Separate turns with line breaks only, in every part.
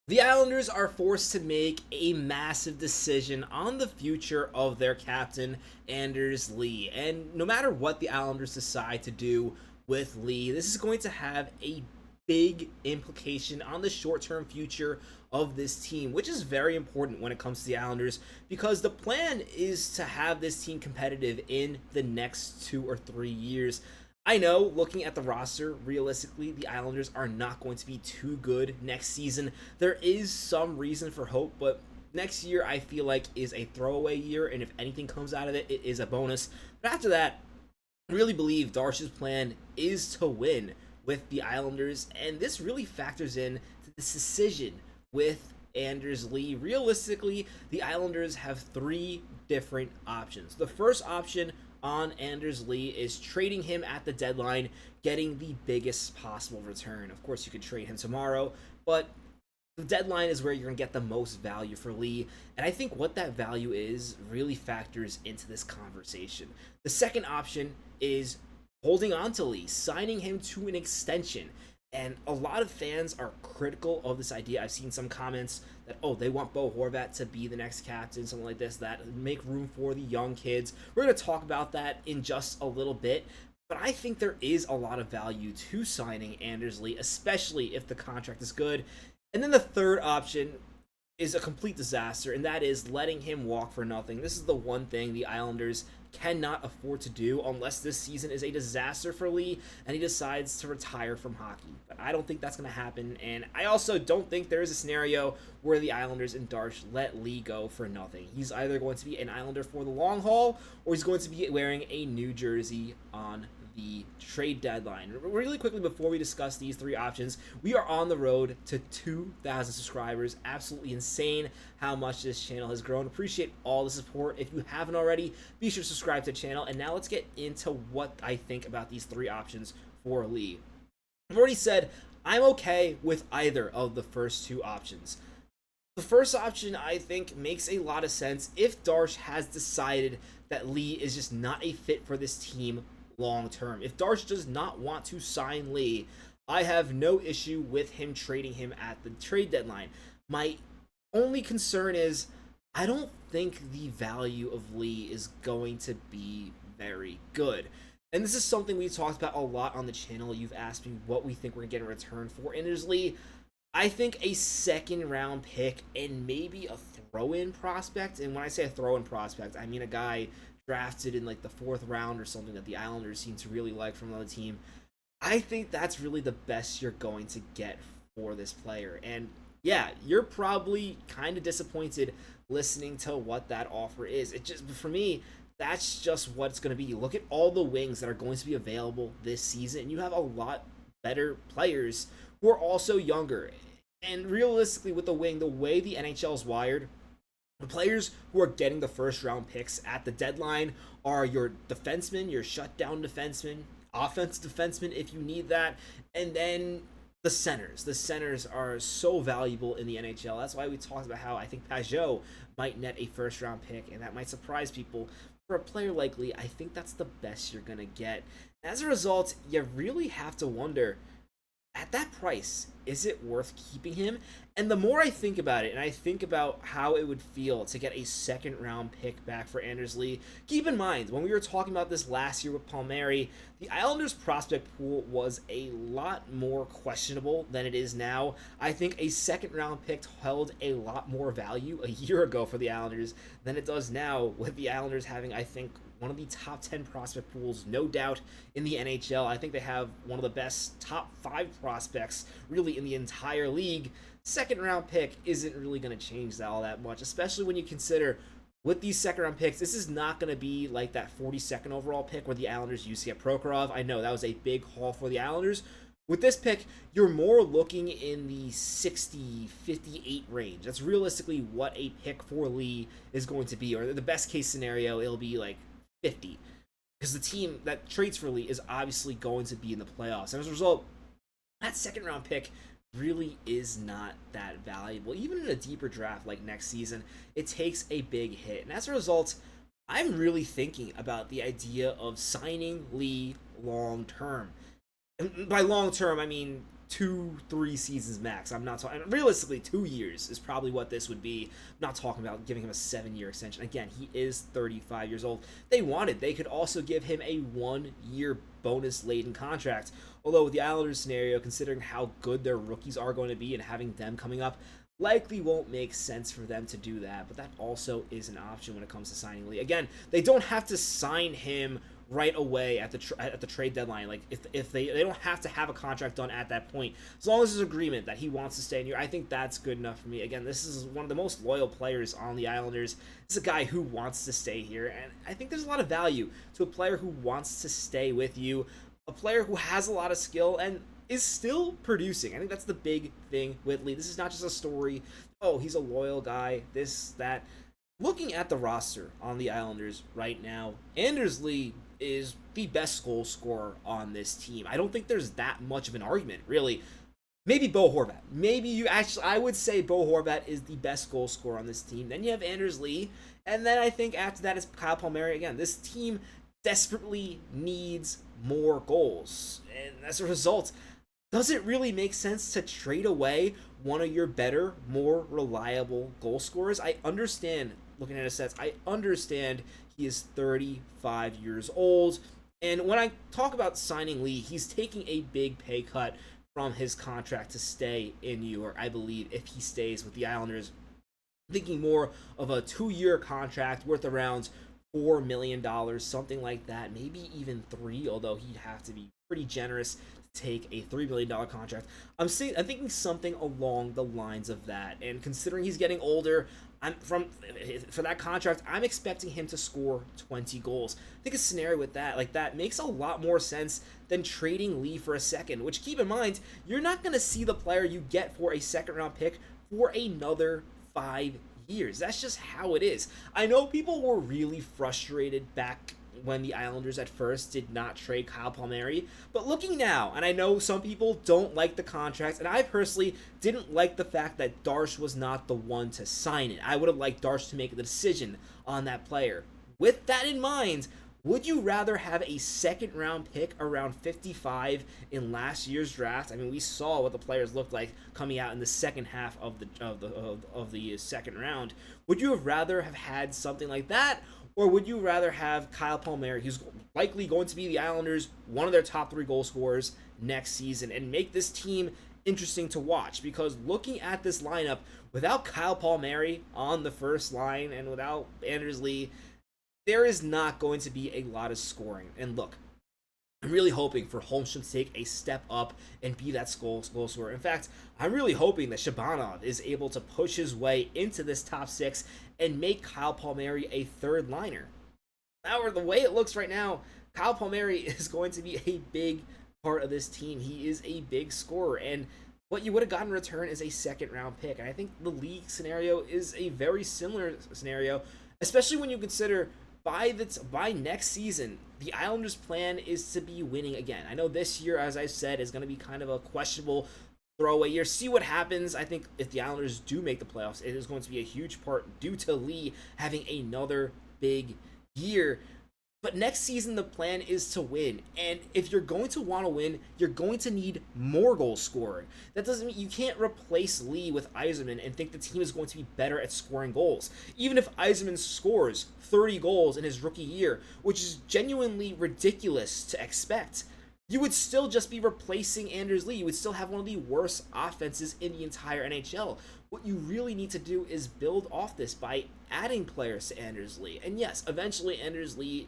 The Islanders are forced to make a massive decision on the future of their captain, Anders Lee. And no matter what the Islanders decide to do with Lee, this is going to have a big implication on the short term future of this team, which is very important when it comes to the Islanders because the plan is to have this team competitive in the next 2 or 3 years. I know, looking at the roster, realistically, the Islanders are not going to be too good next season. There is some reason for hope, but next year I feel like is a throwaway year, and if anything comes out of it, it is a bonus. But after that, I really believe Darsh's plan is to win with the Islanders, and this really factors in to this decision with Anders Lee. Realistically, the Islanders have three different options. The first option on Anders Lee is trading him at the deadline, getting the biggest possible return. Of course, you could trade him tomorrow, but the deadline is where you're going to get the most value for Lee. And I think what that value is really factors into this conversation. The second option is holding on to Lee, signing him to an extension. And a lot of fans are critical of this idea. I've seen some comments that, oh, they want Bo Horvat to be the next captain, something like this, that make room for the young kids. We're going to talk about that in just a little bit. But I think there is a lot of value to signing Anders Lee, especially if the contract is good. And then the third option is a complete disaster, and that is letting him walk for nothing. This is the one thing the Islanders cannot afford to do unless this season is a disaster for Lee and he decides to retire from hockey. But I don't think that's going to happen, and I also don't think there is a scenario where the Islanders and Darsh let Lee go for nothing. He's either going to be an Islander for the long haul or he's going to be wearing a new jersey on the trade deadline. Really quickly before we discuss these three options, we are on the road to 2,000 subscribers. Absolutely insane how much this channel has grown. Appreciate all the support. If you haven't already, be sure to subscribe to the channel. And now let's get into what I think about these three options for Lee. I've already said I'm okay with either of the first two options. The first option, I think, makes a lot of sense if Darsh has decided that Lee is just not a fit for this team long term. If Darsh does not want to sign Lee, I have no issue with him trading him at the trade deadline. My only concern is I don't think the value of Lee is going to be very good. And this is something we talked about a lot on the channel. You've asked me what we think we're going to get in return for Anders Lee. I think a second round pick and maybe a throw-in prospect. And when I say a throw-in prospect, I mean a guy drafted in like the fourth round or something that the Islanders seem to really like from another team. I think that's really the best you're going to get for this player. And yeah, you're probably kind of disappointed listening to what that offer is. It just, for me, that's just what it's going to be. You look at all the wings that are going to be available this season, and you have a lot better players who are also younger. And realistically, with the wing, the way the NHL is wired, the players who are getting the first round picks at the deadline are your defensemen, your shutdown defensemen, offensive defensemen if you need that, and then the centers. The centers are so valuable in the NHL. That's why we talked about how I think Pajot might net a first round pick, and that might surprise people. For a player like Lee, I think that's the best you're going to get. As a result, you really have to wonder, at that price, is it worth keeping him? And the more I think about it, and I think about how it would feel to get a second round pick back for Anders Lee, keep in mind, when we were talking about this last year with Palmieri, the Islanders prospect pool was a lot more questionable than it is now. I think a second round pick held a lot more value a year ago for the Islanders than it does now, with the Islanders having, I think, one of the top 10 prospect pools, no doubt, in the NHL. I think they have one of the best top 5 prospects, really, in the entire league. Second round pick isn't really going to change that all that much, especially when you consider with these second round picks, this is not going to be like that 42nd overall pick where the Islanders used to get Prokhorov. I know that was a big haul for the Islanders. With this pick, you're more looking in the 60, 58 range. That's realistically what a pick for Lee is going to be, or the best case scenario, it'll be like 50, because the team that trades for Lee is obviously going to be in the playoffs. And as a result, that second round pick really is not that valuable. Even in a deeper draft like next season, it takes a big hit. And as a result, I'm really thinking about the idea of signing Lee long term. And by long term, I mean 2-3 seasons max. I'm not talking, realistically 2 years is probably what this would be. I'm not talking about giving him a 7-year extension. Again, he is 35 years old. They could also give him a 1-year bonus laden contract. Although with the Islanders scenario, considering how good their rookies are going to be and having them coming up, likely won't make sense for them to do that. But that also is an option when it comes to signing Lee. Again, they don't have to sign him right away at the trade deadline. Like if they don't have to have a contract done at that point, as long as there's agreement that he wants to stay in here, I think that's good enough for me. Again, this is one of the most loyal players on the Islanders. This is a guy who wants to stay here, and I think there's a lot of value to a player who wants to stay with you, a player who has a lot of skill and is still producing. I think that's the big thing with Lee. This is not just a story, oh, he's a loyal guy, this, that. Looking at the roster on the Islanders right now, Anders Lee is the best goal scorer on this team. I don't think there's that much of an argument, really. Maybe Bo Horvat. I would say Bo Horvat is the best goal scorer on this team. Then you have Anders Lee, and then I think after that is Kyle Palmieri. Again, this team desperately needs more goals, and as a result, does it really make sense to trade away one of your better, more reliable goal scorers? I understand, looking at his stats, I understand he is 35 years old. And when I talk about signing Lee, he's taking a big pay cut from his contract to stay in New York, I believe, if he stays with the Islanders. I'm thinking more of a 2-year contract worth around $4 million, something like that, maybe even 3, although he'd have to be pretty generous to take a $3 million contract. I'm thinking something along the lines of that, and considering he's getting older, for that contract, I'm expecting him to score 20 goals. I think a scenario with that makes a lot more sense than trading Lee for a second, which, keep in mind, you're not going to see the player you get for a second-round pick for another 5 years. That's just how it is. I know people were really frustrated back when the Islanders at first did not trade Kyle Palmieri, but looking now, and I know some people don't like the contract, and I personally didn't like the fact that Darsh was not the one to sign it. I would have liked Darsh to make the decision on that player. With that in mind, would you rather have a second-round pick around 55 in last year's draft? I mean, we saw what the players looked like coming out in the second half of the second round. Would you have rather have had something like that, or would you rather have Kyle Palmieri, who's likely going to be the Islanders' one of their top 3 goal scorers next season, and make this team interesting to watch? Because looking at this lineup, without Kyle Palmieri on the first line and without Anders Lee, there is not going to be a lot of scoring. And look, I'm really hoping for Holmstrom to take a step up and be that goal scorer. In fact, I'm really hoping that Shabanov is able to push his way into this top 6 and make Kyle Palmieri a third liner. However, the way it looks right now, Kyle Palmieri is going to be a big part of this team. He is a big scorer, and what you would have gotten in return is a second-round pick. And I think the league scenario is a very similar scenario, especially when you consider by next season, the Islanders' plan is to be winning again. I know this year, as I said, is going to be kind of a questionable throwaway year. See what happens. I think if the Islanders do make the playoffs, it is going to be a huge part due to Lee having another big year. But next season, the plan is to win. And if you're going to want to win, you're going to need more goal scoring. That doesn't mean you can't replace Lee with Yzerman and think the team is going to be better at scoring goals. Even if Yzerman scores 30 goals in his rookie year, which is genuinely ridiculous to expect, you would still just be replacing Anders Lee. You would still have one of the worst offenses in the entire NHL. What you really need to do is build off this by adding players to Anders Lee. And yes, eventually Anders Lee's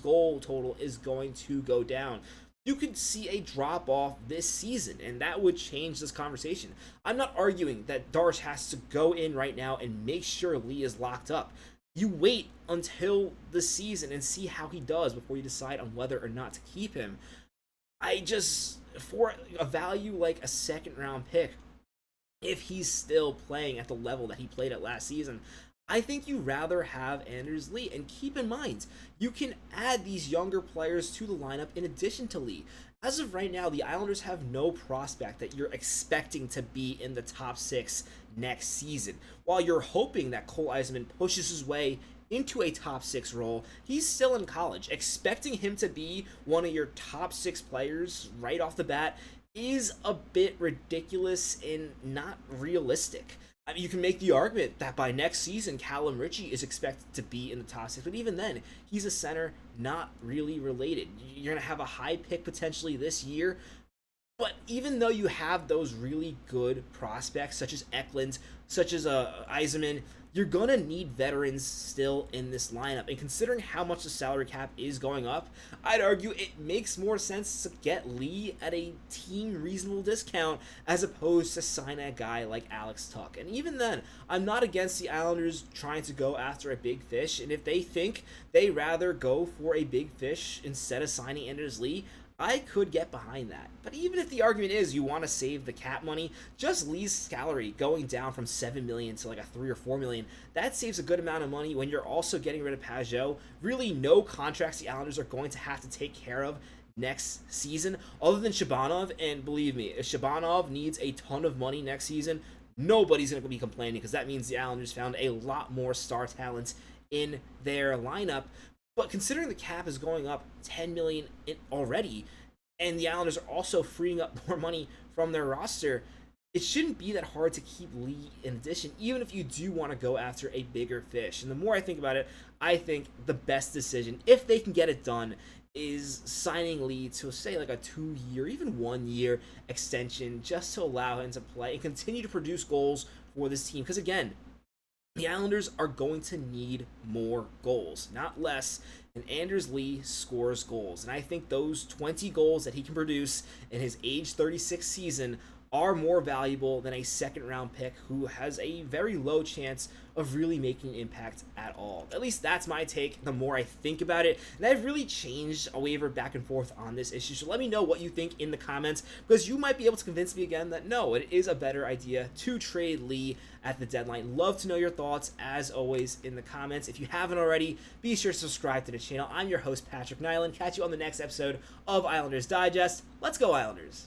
goal total is going to go down. You could see a drop off this season, and that would change this conversation. I'm not arguing that Darsh has to go in right now and make sure Lee is locked up. You wait until the season and see how he does before you decide on whether or not to keep him. For a value like a second round pick, if he's still playing at the level that he played at last season, I think you rather have Anders Lee. And keep in mind, you can add these younger players to the lineup in addition to Lee. As of right now, the Islanders have no prospect that you're expecting to be in the top 6 next season. While you're hoping that Cole Yzerman pushes his way into a top 6 role, he's still in college. Expecting him to be one of your top 6 players right off the bat is a bit ridiculous and not realistic. I mean, you can make the argument that by next season, Callum Ritchie is expected to be in the top six, but even then, he's a center not really related. You're going to have a high pick potentially this year, but even though you have those really good prospects, such as Eklund, such as Yzerman, you're going to need veterans still in this lineup. And considering how much the salary cap is going up, I'd argue it makes more sense to get Lee at a team reasonable discount as opposed to sign a guy like Alex Tuck. And even then, I'm not against the Islanders trying to go after a big fish. And if they think they rather go for a big fish instead of signing Anders Lee, I could get behind that. But even if the argument is you want to save the cap money, just Lee's salary going down from $7 million to like a $3 or $4 million, that saves a good amount of money when you're also getting rid of Pajot. Really no contracts the Islanders are going to have to take care of next season other than Shabanov. And believe me, if Shabanov needs a ton of money next season, nobody's going to be complaining, because that means the Islanders found a lot more star talents in their lineup. But considering the cap is going up $10 million already, and the Islanders are also freeing up more money from their roster, it shouldn't be that hard to keep Lee in addition, even if you do want to go after a bigger fish. And the more I think about it, I think the best decision, if they can get it done, is signing Lee to, say, like a 2-year, even 1-year extension, just to allow him to play and continue to produce goals for this team. Because again, the Islanders are going to need more goals, not less, and Anders Lee scores goals. And I think those 20 goals that he can produce in his age 36 season are more valuable than a second-round pick who has a very low chance of really making an impact at all. At least that's my take the more I think about it. And I've really changed a waiver back and forth on this issue. So let me know what you think in the comments, because you might be able to convince me again that no, it is a better idea to trade Lee at the deadline. Love to know your thoughts, as always, in the comments. If you haven't already, be sure to subscribe to the channel. I'm your host, Patrick Nilan. Catch you on the next episode of Islanders Digest. Let's go, Islanders!